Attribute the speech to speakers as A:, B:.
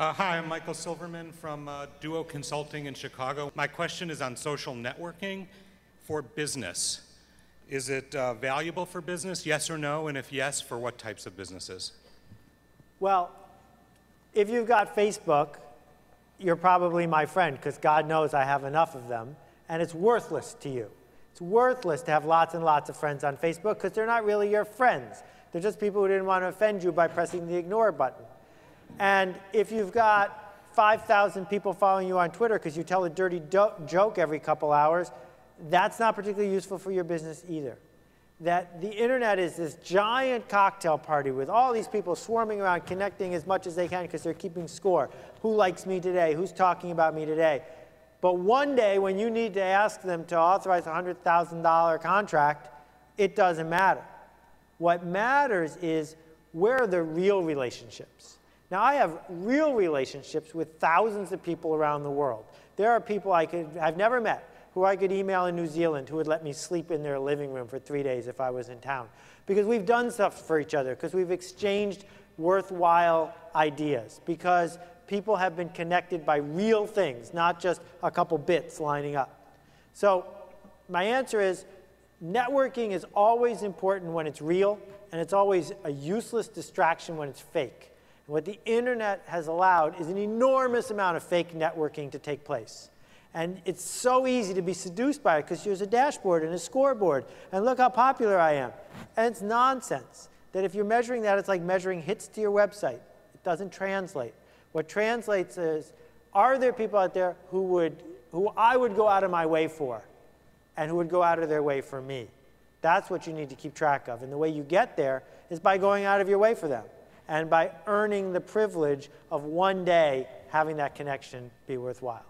A: Hi, I'm Michael Silverman from Duo Consulting in Chicago. My question is on social networking for business. Is it valuable for business, yes or no? And if yes, for what types of businesses?
B: Well, if you've got Facebook, you're probably my friend, because God knows I have enough of them, and it's worthless to you. It's worthless to have lots and lots of friends on Facebook, because they're not really your friends. They're just people who didn't want to offend you by pressing the ignore button. And if you've got 5,000 people following you on Twitter because you tell a dirty joke every couple hours, that's not particularly useful for your business either. That the internet is this giant cocktail party with all these people swarming around, connecting as much as they can because they're keeping score. Who likes me today? Who's talking about me today? But one day when you need to ask them to authorize a $100,000 contract, it doesn't matter. What matters is, where are the real relationships? Now, I have real relationships with thousands of people around the world. There are people I've never met who I could email in New Zealand who would let me sleep in their living room for 3 days if I was in town. Because we've done stuff for each other, because we've exchanged worthwhile ideas, because people have been connected by real things, not just a couple bits lining up. So my answer is, networking is always important when it's real, and it's always a useless distraction when it's fake. What the internet has allowed is an enormous amount of fake networking to take place. And it's so easy to be seduced by it because there's a dashboard and a scoreboard. And look how popular I am. And it's nonsense. That if you're measuring that, it's like measuring hits to your website. It doesn't translate. What translates is, are there people out there who I would go out of my way for and who would go out of their way for me? That's what you need to keep track of. And the way you get there is by going out of your way for them, and by earning the privilege of one day having that connection be worthwhile.